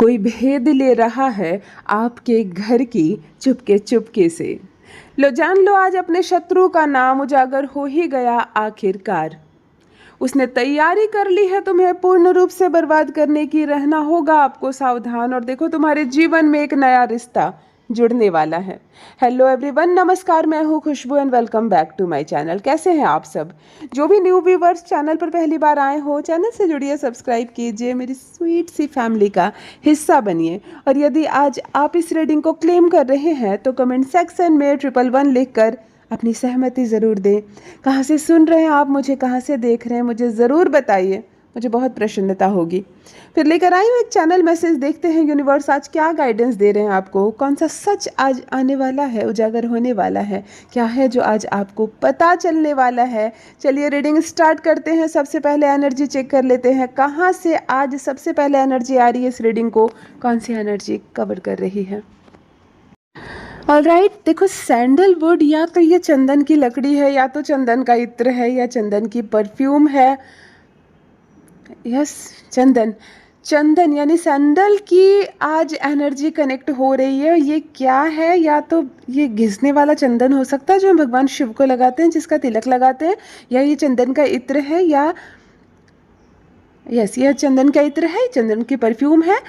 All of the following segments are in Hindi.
कोई भेद ले रहा है आपके घर की चुपके चुपके से। लो जान लो, आज अपने शत्रु का नाम उजागर हो ही गया आखिरकार। उसने तैयारी कर ली है तुम्हें पूर्ण रूप से बर्बाद करने की। रहना होगा आपको सावधान, और देखो तुम्हारे जीवन में एक नया रिश्ता जुड़ने वाला है। हेलो एवरीवन, नमस्कार, मैं हूँ Khushboo and welcome back to my channel. कैसे हैं आप सब? जो भी न्यू व्यूवर्स चैनल पर पहली बार आए हो, चैनल से जुड़िए, सब्सक्राइब कीजिए, मेरी स्वीट सी फैमिली का हिस्सा बनिए। और यदि आज आप इस रीडिंग को क्लेम कर रहे हैं तो कमेंट सेक्शन में 111 लिखकर अपनी सहमति ज़रूर दें। कहाँ से सुन रहे हैं आप मुझे, कहाँ से देख रहे हैं, मुझे ज़रूर बताइए, मुझे बहुत प्रसन्नता होगी। फिर लेकर आई हूँ एक चैनल मैसेज, देखते हैं यूनिवर्स आज क्या गाइडेंस दे रहे हैं आपको। कौन सा सच आज आने वाला है, उजागर होने वाला है, क्या है जो आज आपको पता चलने वाला है। चलिए रीडिंग स्टार्ट करते हैं। सबसे पहले एनर्जी चेक कर लेते हैं, कहाँ से आज सबसे पहले एनर्जी आ रही है इस रीडिंग को, कौन सी एनर्जी कवर कर रही है। ऑलराइट, देखो सैंडलवुड, या तो ये चंदन की लकड़ी है, या तो चंदन का इत्र है, या चंदन की परफ्यूम है। यस, चंदन। चंदन यानी सैंडल की आज एनर्जी कनेक्ट हो रही है। ये क्या है? या तो ये घिसने वाला चंदन हो सकता है जो हम भगवान शिव को लगाते हैं, जिसका तिलक लगाते हैं, या ये चंदन का इत्र है, या यस यह चंदन का इत्र है, चंदन की परफ्यूम है,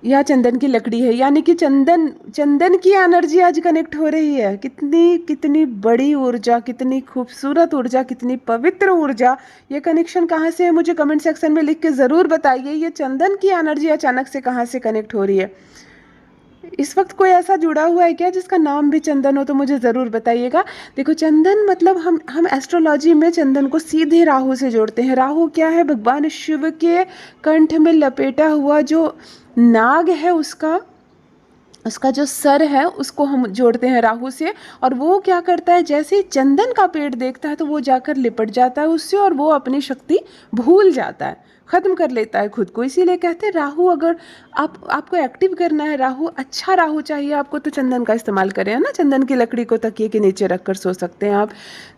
या चंदन की लकड़ी है। यानी कि चंदन की एनर्जी आज कनेक्ट हो रही है। कितनी कितनी बड़ी ऊर्जा, कितनी खूबसूरत ऊर्जा, कितनी पवित्र ऊर्जा। ये कनेक्शन कहाँ से है मुझे कमेंट सेक्शन में लिख के ज़रूर बताइए। ये चंदन की एनर्जी अचानक से कहाँ से कनेक्ट हो रही है? इस वक्त कोई ऐसा जुड़ा हुआ है क्या जिसका नाम भी चंदन हो? तो मुझे ज़रूर बताइएगा। देखो चंदन मतलब हम एस्ट्रोलॉजी में चंदन को सीधे राहु से जोड़ते हैं। राहु क्या है? भगवान शिव के कंठ में लपेटा हुआ जो नाग है, उसका जो सर है उसको हम जोड़ते हैं राहु से। और वो क्या करता है, जैसे ही चंदन का पेड़ देखता है तो वो जाकर लिपट जाता है उससे, और वो अपनी शक्ति भूल जाता है, ख़त्म कर लेता है खुद को। इसीलिए कहते हैं राहु, अगर आपको एक्टिव करना है, राहु अच्छा राहु चाहिए आपको, तो चंदन का इस्तेमाल करें, है ना। चंदन की लकड़ी को तकिए के नीचे रख कर सो सकते हैं आप।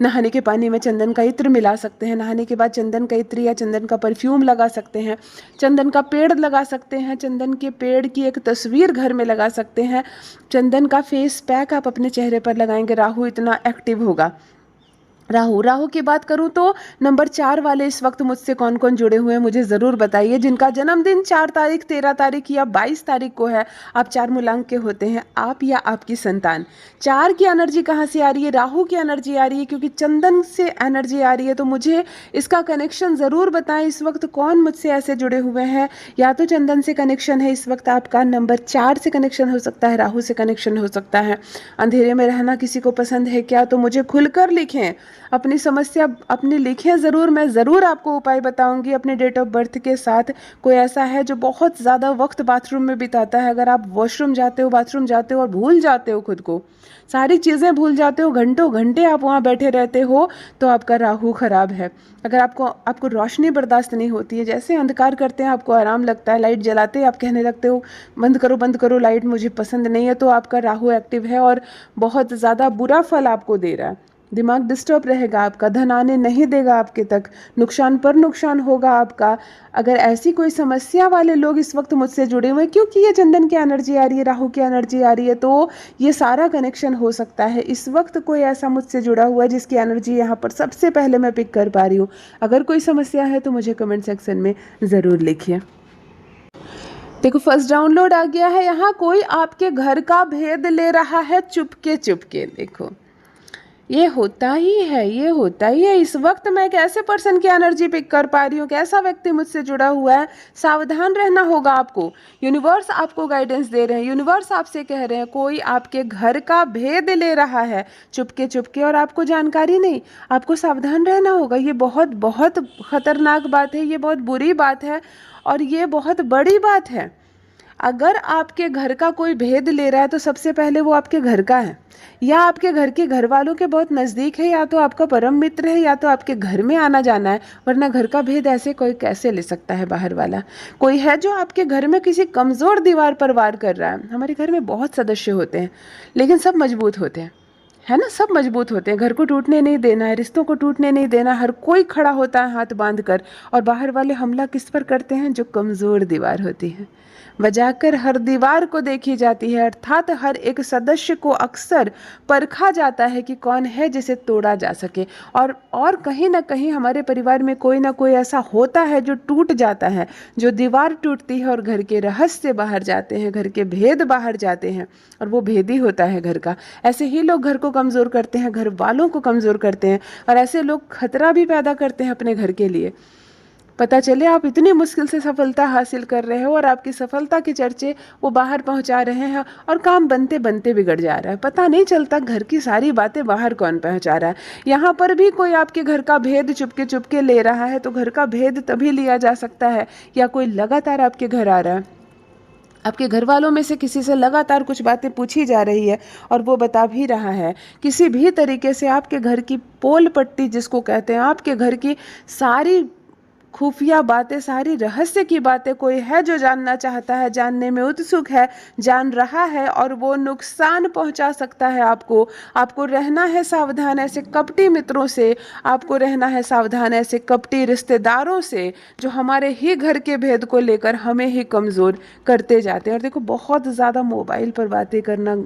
नहाने के पानी में चंदन का इत्र मिला सकते हैं, नहाने के बाद चंदन का इत्र या चंदन का परफ्यूम लगा सकते हैं, चंदन का पेड़ लगा सकते हैं, चंदन के पेड़ की एक तस्वीर घर में लगा सकते हैं, चंदन का फेस पैक आप अपने चेहरे पर लगाएंगे, राहु इतना एक्टिव होगा। राहु की बात करूं तो नंबर 4 वाले इस वक्त मुझसे कौन कौन जुड़े हुए हैं मुझे ज़रूर बताइए। जिनका जन्मदिन 4 तारीख, 13 तारीख या 22 तारीख को है, आप 4 मूलांक के होते हैं, आप या आपकी संतान। 4 की एनर्जी कहाँ से आ रही है? राहु की एनर्जी आ रही है, क्योंकि चंदन से एनर्जी आ रही है। तो मुझे इसका कनेक्शन ज़रूर बताएं। इस वक्त कौन मुझसे ऐसे जुड़े हुए हैं? या तो चंदन से कनेक्शन है इस वक्त आपका, नंबर 4 से कनेक्शन हो सकता है, राहु से कनेक्शन हो सकता है। अंधेरे में रहना किसी को पसंद है क्या? तो मुझे खुलकर लिखें, अपनी समस्या अपनी लिखें ज़रूर, मैं ज़रूर आपको उपाय बताऊंगी अपने डेट ऑफ बर्थ के साथ। कोई ऐसा है जो बहुत ज़्यादा वक्त बाथरूम में बिताता है, अगर आप वॉशरूम जाते हो, बाथरूम जाते हो और भूल जाते हो खुद को, सारी चीज़ें भूल जाते हो, घंटों घंटे आप वहाँ बैठे रहते हो, तो आपका राहु खराब है। अगर आपको रोशनी बर्दाश्त नहीं होती है, जैसे अंधकार करते हैं आपको आराम लगता है, लाइट जलाते हैं आप कहने लगते हो बंद करो लाइट, मुझे पसंद नहीं है, तो आपका राहु एक्टिव है और बहुत ज़्यादा बुरा फल आपको दे रहा है। दिमाग डिस्टर्ब रहेगा आपका, धन आने नहीं देगा आपके तक, नुकसान पर नुकसान होगा आपका। अगर ऐसी कोई समस्या वाले लोग इस वक्त मुझसे जुड़े हुए हैं, क्योंकि ये चंदन की एनर्जी आ रही है, राहु की एनर्जी आ रही है, तो ये सारा कनेक्शन हो सकता है। इस वक्त कोई ऐसा मुझसे जुड़ा हुआ है जिसकी एनर्जी यहाँ पर सबसे पहले मैं पिक कर पा रही हूँ। अगर कोई समस्या है तो मुझे कमेंट सेक्शन में ज़रूर लिखिए। देखो फर्स्ट डाउनलोड आ गया है। यहाँ कोई आपके घर का भेद ले रहा है चुपके चुपके। देखो ये होता ही है, ये होता ही है। इस वक्त मैं एक ऐसे पर्सन की एनर्जी पिक कर पा रही हूँ, कैसा व्यक्ति मुझसे जुड़ा हुआ है। सावधान रहना होगा आपको। यूनिवर्स आपको गाइडेंस दे रहे हैं, यूनिवर्स आपसे कह रहे हैं कोई आपके घर का भेद ले रहा है चुपके चुपके, और आपको जानकारी नहीं। आपको सावधान रहना होगा। ये बहुत बहुत खतरनाक बात है, ये बहुत बुरी बात है, और ये बहुत बड़ी बात है। अगर आपके घर का कोई भेद ले रहा है तो सबसे पहले वो आपके घर का है, या आपके घर के घर वालों के बहुत नज़दीक है, या तो आपका परम मित्र है, या तो आपके घर में आना जाना है। वरना घर का भेद ऐसे कोई कैसे ले सकता है? बाहर वाला कोई है जो आपके घर में किसी कमज़ोर दीवार पर वार कर रहा है। हमारे घर में बहुत सदस्य होते हैं लेकिन सब मजबूत होते हैं, है ना, सब मजबूत होते हैं, घर को टूटने नहीं देना है, रिश्तों को टूटने नहीं देना, हर कोई खड़ा होता है हाथ बांध कर। और बाहर वाले हमला किस पर करते हैं? जो कमज़ोर दीवार होती है, बजाकर हर दीवार को देखी जाती है, अर्थात हर एक सदस्य को अक्सर परखा जाता है कि कौन है जिसे तोड़ा जा सके। और कहीं ना कहीं हमारे परिवार में कोई ना कोई ऐसा होता है जो टूट जाता है, जो दीवार टूटती है और घर के रहस्य बाहर जाते हैं, घर के भेद बाहर जाते हैं, और वो भेद ही होता है घर का। ऐसे ही लोग घर को कमज़ोर करते हैं, घर वालों को कमज़ोर करते हैं, और ऐसे लोग खतरा भी पैदा करते हैं अपने घर के लिए। पता चले आप इतनी मुश्किल से सफलता हासिल कर रहे हो और आपकी सफलता के चर्चे वो बाहर पहुंचा रहे हैं, और काम बनते बनते बिगड़ जा रहा है, पता नहीं चलता घर की सारी बातें बाहर कौन पहुंचा रहा है। यहाँ पर भी कोई आपके घर का भेद चुपके चुपके ले रहा है, तो घर का भेद तभी लिया जा सकता है या कोई लगातार आपके घर आ रहा है, आपके घर वालों में से किसी से लगातार कुछ बातें पूछी जा रही है और वो बता भी रहा है। किसी भी तरीके से आपके घर की पोल पट्टी जिसको कहते हैं, आपके घर की सारी खुफिया बातें, सारी रहस्य की बातें कोई है जो जानना चाहता है, जानने में उत्सुक है, जान रहा है, और वो नुकसान पहुंचा सकता है आपको। आपको रहना है सावधान ऐसे कपटी मित्रों से, आपको रहना है सावधान ऐसे कपटी रिश्तेदारों से जो हमारे ही घर के भेद को लेकर हमें ही कमज़ोर करते जाते हैं। और देखो, बहुत ज़्यादा मोबाइल पर बातें करना,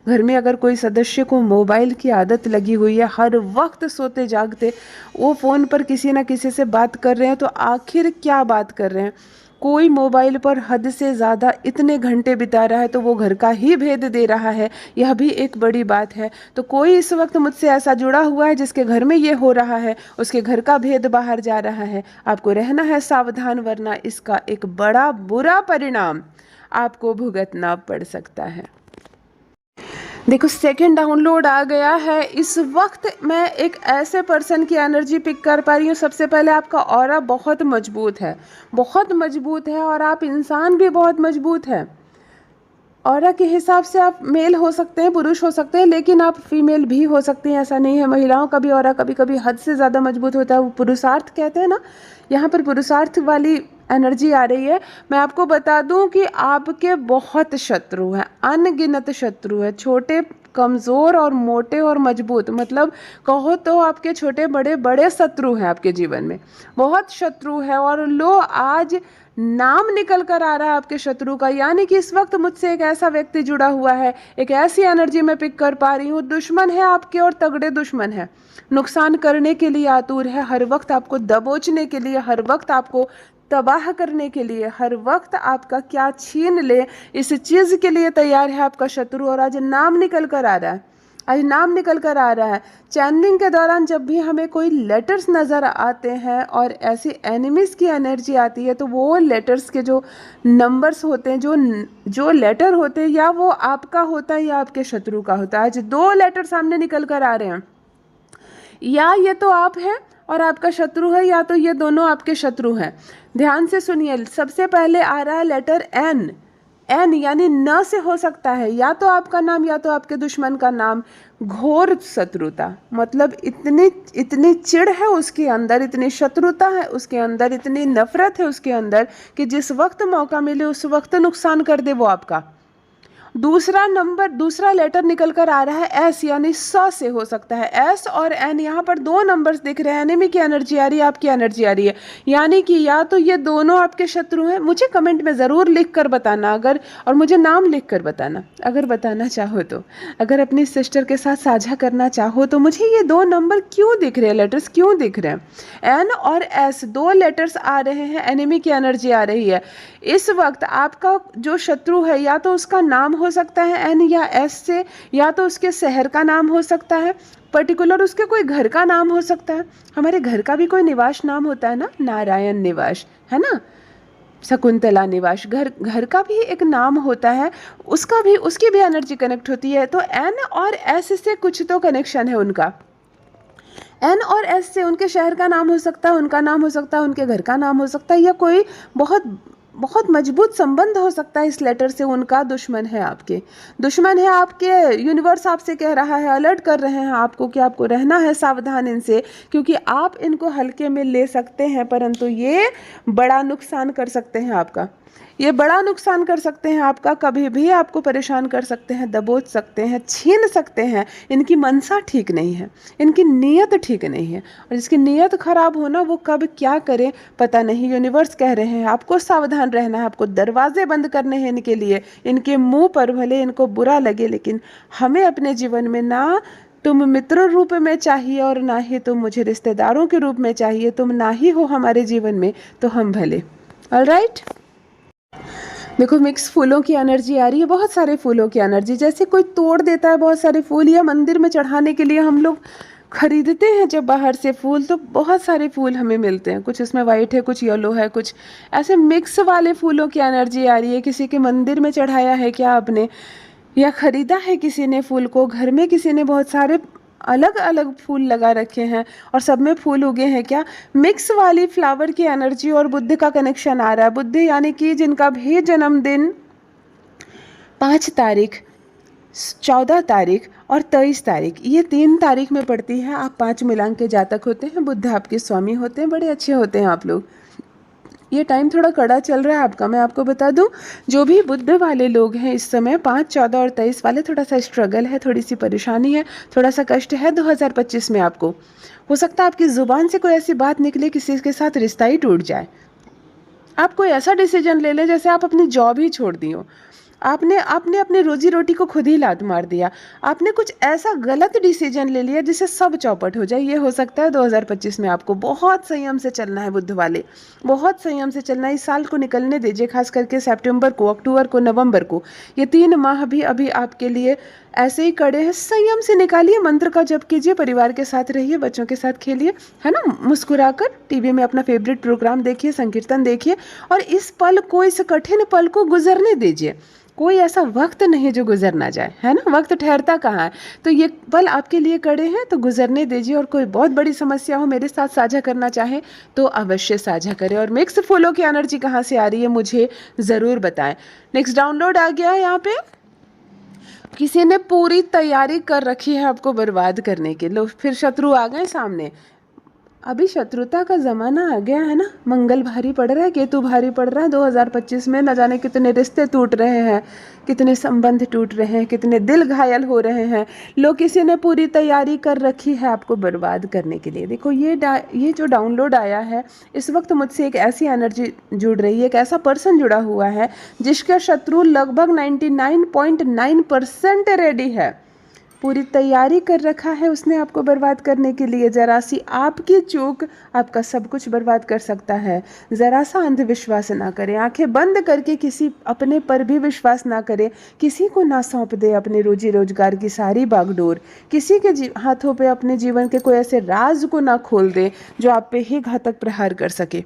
घर में अगर कोई सदस्य को मोबाइल की आदत लगी हुई है, हर वक्त सोते जागते वो फ़ोन पर किसी ना किसी से बात कर रहे हैं, तो आखिर क्या बात कर रहे हैं? कोई मोबाइल पर हद से ज़्यादा इतने घंटे बिता रहा है तो वो घर का ही भेद दे रहा है, यह भी एक बड़ी बात है। तो कोई इस वक्त मुझसे ऐसा जुड़ा हुआ है जिसके घर में ये हो रहा है, उसके घर का भेद बाहर जा रहा है। आपको रहना है सावधान, वरना इसका एक बड़ा बुरा परिणाम आपको भुगतना पड़ सकता है। देखो, सेकंड डाउनलोड आ गया है। इस वक्त मैं एक ऐसे पर्सन की एनर्जी पिक कर पा रही हूँ। सबसे पहले आपका ऑरा बहुत मजबूत है, बहुत मजबूत है, और आप इंसान भी बहुत मजबूत है। ऑरा के हिसाब से आप मेल हो सकते हैं, पुरुष हो सकते हैं, लेकिन आप फीमेल भी हो सकते हैं, ऐसा नहीं है। महिलाओं का भी ऑरा कभी कभी हद से ज़्यादा मजबूत होता है, वो पुरुषार्थ कहते हैं ना, यहाँ पर पुरुषार्थ वाली एनर्जी आ रही है। मैं आपको बता दूं कि आपके बहुत शत्रु हैं, अनगिनत शत्रु है, छोटे, कमज़ोर और मोटे और मजबूत, मतलब कहो तो आपके छोटे बड़े बड़े शत्रु हैं आपके जीवन में, बहुत शत्रु है। और लो, आज नाम निकल कर आ रहा है आपके शत्रु का, यानी कि इस वक्त मुझसे एक ऐसा व्यक्ति जुड़ा हुआ है, एक ऐसी एनर्जी मैं पिक कर पा रही हूँ। दुश्मन है आपके, और तगड़े दुश्मन है, नुकसान करने के लिए आतुर है, हर वक्त आपको दबोचने के लिए, हर वक्त आपको तबाह करने के लिए, हर वक्त आपका क्या छीन ले इस चीज़ के लिए तैयार है आपका शत्रु। और आज नाम निकल कर आ रहा है, आज नाम निकल कर आ रहा है। चैनलिंग के दौरान जब भी हमें कोई लेटर्स नज़र आते हैं और ऐसी एनिमीज़ की एनर्जी आती है, तो वो लेटर्स के जो नंबर्स होते हैं, जो लेटर होते हैं, या वो आपका होता है या आपके शत्रु का होता है। आज दो लेटर सामने निकल कर आ रहे हैं, या ये तो आप हैं और आपका शत्रु है, या तो ये दोनों आपके शत्रु हैं। ध्यान से सुनिए, सबसे पहले आ रहा है लेटर एन। एन यानी न से हो सकता है या तो आपका नाम या तो आपके दुश्मन का नाम। घोर शत्रुता, मतलब इतनी इतनी चिढ़ है उसके अंदर, इतनी शत्रुता है उसके अंदर, इतनी नफरत है उसके अंदर कि जिस वक्त मौका मिले उस वक्त नुकसान कर दे वो आपका। दूसरा लेटर निकल कर आ रहा है एस, यानी स से हो सकता है। एस और एन, यहाँ पर दो नंबर्स दिख रहे हैं, एनिमी की एनर्जी आ रही है, आपकी एनर्जी आ रही है, यानी कि या तो ये दोनों आपके शत्रु हैं। मुझे कमेंट में ज़रूर लिख कर बताना, अगर, और मुझे नाम लिख कर बताना अगर बताना चाहो तो, अगर अपनी सिस्टर के साथ साझा करना चाहो तो, मुझे ये दो नंबर क्यों दिख रहे हैं, लेटर्स क्यों दिख रहे हैं। एन और एस दो लेटर्स आ रहे हैं, एनिमी की एनर्जी आ रही है। इस वक्त आपका जो शत्रु है, या तो उसका नाम हो सकता है एन या एस से, या तो उसके शहर का नाम हो सकता है, पर्टिकुलर उसके कोई घर का नाम हो सकता है। हमारे घर का भी कोई निवास नाम होता है ना, नारायण निवास, है ना, शकुंतला निवास, घर का भी एक नाम होता है, उसकी भी एनर्जी कनेक्ट होती है। तो एन और एस से कुछ तो कनेक्शन है उनका। एन और एस से उनके शहर का नाम हो सकता है, उनका नाम हो सकता है, उनके घर का नाम हो सकता है, या कोई बहुत बहुत मजबूत संबंध हो सकता है इस लेटर से। उनका दुश्मन है आपके, दुश्मन है आपके। यूनिवर्स आपसे कह रहा है, अलर्ट कर रहे हैं आपको कि आपको रहना है सावधान इनसे, क्योंकि आप इनको हल्के में ले सकते हैं परंतु ये बड़ा नुकसान कर सकते हैं आपका। ये बड़ा नुकसान कर सकते हैं आपका, कभी भी आपको परेशान कर सकते हैं, दबोच सकते हैं, छीन सकते हैं। इनकी मनसा ठीक नहीं है, इनकी नीयत ठीक नहीं है, और जिसकी नीयत खराब हो ना वो कब क्या करे पता नहीं। यूनिवर्स कह रहे हैं आपको सावधान रहना है, आपको दरवाजे बंद करने हैं इनके लिए। इनके मुंह पर भले इनको बुरा लगे, लेकिन हमें अपने जीवन में ना तुम मित्र रूप में चाहिए और ना ही तुम मुझे रिश्तेदारों के रूप में चाहिए। तुम ना ही हो हमारे जीवन में तो हम भले। ऑलराइट, देखो मिक्स फूलों की एनर्जी आ रही है, बहुत सारे फूलों की एनर्जी। जैसे कोई तोड़ देता है बहुत सारे फूल, या मंदिर में चढ़ाने के लिए हम लोग खरीदते हैं जब बाहर से फूल, तो बहुत सारे फूल हमें मिलते हैं। कुछ उसमें वाइट है, कुछ येलो है, कुछ ऐसे मिक्स वाले फूलों की एनर्जी आ रही है। किसी के मंदिर में चढ़ाया है क्या आपने, या खरीदा है किसी ने फूल को, घर में किसी ने बहुत सारे अलग अलग फूल लगा रखे हैं और सब में फूल उगे हैं क्या। मिक्स वाली फ्लावर की एनर्जी और बुध का कनेक्शन आ रहा है। बुध यानी कि जिनका भी जन्मदिन 5 तारीख, 14 तारीख और 23 तारीख, ये 3 तारीख में पड़ती है। आप 5 मिलान के जातक होते हैं, बुध आपके स्वामी होते हैं, बड़े अच्छे होते हैं आप लोग। ये टाइम थोड़ा कड़ा चल रहा है आपका, मैं आपको बता दूं। जो भी बुध वाले लोग हैं इस समय 5, 14 और 23 वाले, थोड़ा सा स्ट्रगल है, थोड़ी सी परेशानी है, थोड़ा सा कष्ट है 2025 में आपको। हो सकता है आपकी ज़ुबान से कोई ऐसी बात निकले, किसी के साथ रिश्ता ही टूट जाए। आप कोई ऐसा डिसीजन ले लें जैसे आप अपनी जॉब ही छोड़ दी हो। आपने आपने अपनी रोजी रोटी को खुद ही लात मार दिया। आपने कुछ ऐसा गलत डिसीजन ले लिया जिससे सब चौपट हो जाए। ये हो सकता है 2025 में आपको बहुत संयम से चलना है। बुध वाले बहुत संयम से चलना है। इस साल को निकलने दीजिए, खास करके सितंबर को, अक्टूबर को, नवंबर को, ये 3 माह भी अभी आपके लिए ऐसे ही कड़े हैं। संयम से निकालिए, मंत्र का जप कीजिए, परिवार के साथ रहिए, बच्चों के साथ खेलिए, है ना, मुस्कुराकर टीवी में अपना फेवरेट प्रोग्राम देखिए, संकीर्तन देखिए, और इस पल को, इस कठिन पल को गुजरने दीजिए। कोई ऐसा वक्त नहीं जो गुजर ना जाए, है ना, वक्त ठहरता कहाँ है। तो ये पल आपके लिए कड़े हैं तो गुजरने दीजिए। और कोई बहुत बड़ी समस्या हो मेरे साथ साझा करना चाहे तो अवश्य साझा करें। और मिक्स फूलों की एनर्जी कहाँ से आ रही है मुझे ज़रूर बताएं। नेक्स्ट डाउनलोड आ गया है यहाँ पे। किसी ने पूरी तैयारी कर रखी है आपको बर्बाद करने के। लो फिर शत्रु आ गए सामने। अभी शत्रुता का ज़माना आ गया है ना। मंगल भारी पड़ रहा है, केतु भारी पड़ रहा है 2025 में। न जाने कितने रिश्ते टूट रहे हैं, कितने संबंध टूट रहे हैं, कितने दिल घायल हो रहे हैं। लोग, किसी ने पूरी तैयारी कर रखी है आपको बर्बाद करने के लिए। देखो ये जो डाउनलोड आया है, इस वक्त मुझसे एक ऐसी एनर्जी जुड़ रही है, एक ऐसा पर्सन जुड़ा हुआ है जिसका शत्रु लगभग 99.9% रेडी है। पूरी तैयारी कर रखा है उसने आपको बर्बाद करने के लिए। ज़रा सी आपकी चूक आपका सब कुछ बर्बाद कर सकता है। ज़रा सा अंधविश्वास ना करें, आंखें बंद करके किसी अपने पर भी विश्वास ना करें। किसी को ना सौंप दे अपने रोजी रोजगार की सारी बागडोर। किसी के हाथों पे अपने जीवन के कोई ऐसे राज को ना खोल दे जो आप पे ही घातक प्रहार कर सके।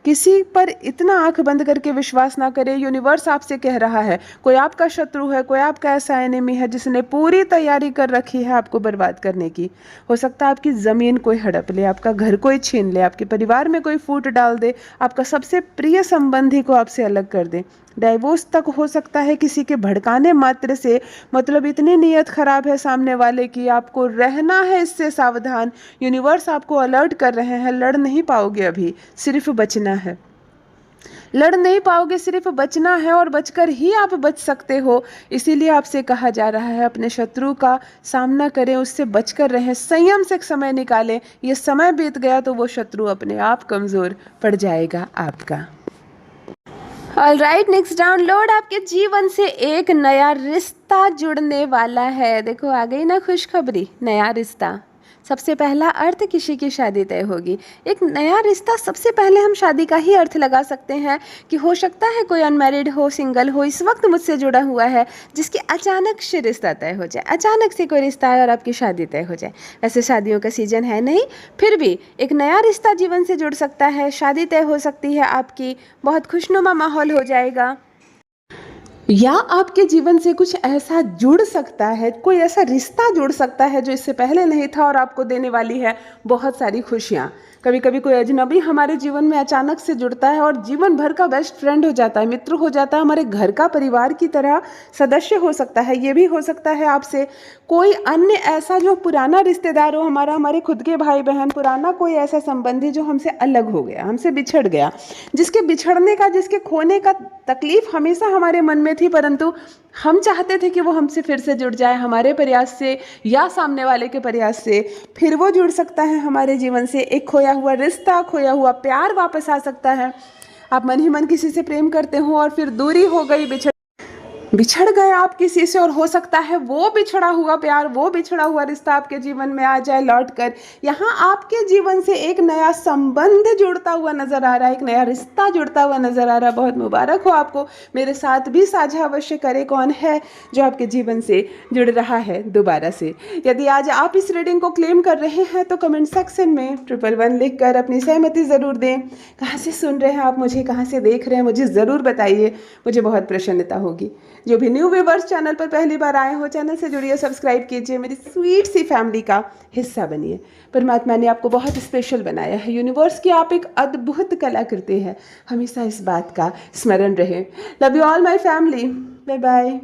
किसी पर इतना आंख बंद करके विश्वास ना करे। यूनिवर्स आपसे कह रहा है, कोई आपका शत्रु है, कोई आपका ऐसा एनिमी है जिसने पूरी तैयारी कर रखी है आपको बर्बाद करने की। हो सकता है आपकी ज़मीन कोई हड़प ले, आपका घर कोई छीन ले, आपके परिवार में कोई फूट डाल दे, आपका सबसे प्रिय संबंधी को आपसे अलग कर दे। डाइवोर्स तक हो सकता है किसी के भड़काने मात्र से। मतलब इतनी नीयत खराब है सामने वाले की, आपको रहना है इससे सावधान। यूनिवर्स आपको अलर्ट कर रहे हैं, लड़ नहीं पाओगे अभी, सिर्फ बचना है। लड़ नहीं पाओगे, सिर्फ बचना है, और बचकर ही आप बच सकते हो। इसीलिए आपसे कहा जा रहा है अपने शत्रु का सामना करें, उससे बचकर रहें, संयम से समय निकालें। ये समय बीत गया तो वो शत्रु अपने आप कमज़ोर पड़ जाएगा आपका। Alright, next download. आपके जीवन से एक नया रिश्ता जुड़ने वाला है। देखो आ गई ना खुशखबरी, नया रिश्ता। सबसे पहला अर्थ किसी की शादी तय होगी। एक नया रिश्ता, सबसे पहले हम शादी का ही अर्थ लगा सकते हैं कि हो सकता है कोई अनमैरिड हो, सिंगल हो, इस वक्त मुझसे जुड़ा हुआ है, जिसकी अचानक से रिश्ता तय हो जाए। अचानक से कोई रिश्ता आए और आपकी शादी तय हो जाए। वैसे शादियों का सीजन है नहीं, फिर भी एक नया रिश्ता जीवन से जुड़ सकता है, शादी तय हो सकती है आपकी, बहुत खुशनुमा माहौल हो जाएगा। या आपके जीवन से कुछ ऐसा जुड़ सकता है, कोई ऐसा रिश्ता जुड़ सकता है जो इससे पहले नहीं था और आपको देने वाली है बहुत सारी खुशियाँ। कभी कभी कोई अजनबी हमारे जीवन में अचानक से जुड़ता है और जीवन भर का बेस्ट फ्रेंड हो जाता है, मित्र हो जाता है, हमारे घर का परिवार की तरह सदस्य हो सकता है। ये भी हो सकता है आपसे कोई अन्य ऐसा जो पुराना रिश्तेदार हो हमारा, हमारे खुद के भाई बहन, पुराना कोई ऐसा संबंधी जो हमसे अलग हो गया, हमसे बिछड़ गया, जिसके बिछड़ने का, जिसके खोने का तकलीफ हमेशा हमारे मन में थी, परंतु हम चाहते थे कि वो हमसे फिर से जुड़ जाए हमारे प्रयास से या सामने वाले के प्रयास से। फिर वो जुड़ सकता है हमारे जीवन से, एक खोया हुआ रिश्ता, खोया हुआ प्यार वापस आ सकता है। आप मन ही मन किसी से प्रेम करते हो और फिर दूरी हो गई, बिछड़ गए आप किसी से, और हो सकता है वो बिछड़ा हुआ प्यार, वो बिछड़ा हुआ रिश्ता आपके जीवन में आ जाए लौट कर। यहाँ आपके जीवन से एक नया संबंध जुड़ता हुआ नजर आ रहा है, एक नया रिश्ता जुड़ता हुआ नजर आ रहा है। बहुत मुबारक हो आपको। मेरे साथ भी साझा अवश्य करें कौन है जो आपके जीवन से जुड़ रहा है दोबारा से। यदि आज आप इस रीडिंग को क्लेम कर रहे हैं तो कमेंट सेक्शन में 111 लिख कर अपनी सहमति ज़रूर दें। कहाँ से सुन रहे हैं आप मुझे, कहाँ से देख रहे हैं, मुझे ज़रूर बताइए, मुझे बहुत प्रसन्नता होगी। जो भी न्यू व्यूवर्स चैनल पर पहली बार आए हो, चैनल से जुड़िए, सब्सक्राइब कीजिए, मेरी स्वीट सी फैमिली का हिस्सा बनिए। परमात्मा ने आपको बहुत स्पेशल बनाया है, यूनिवर्स की आप एक अद्भुत कलाकृति है, हमेशा इस बात का स्मरण रहे। Love you all my family, bye bye.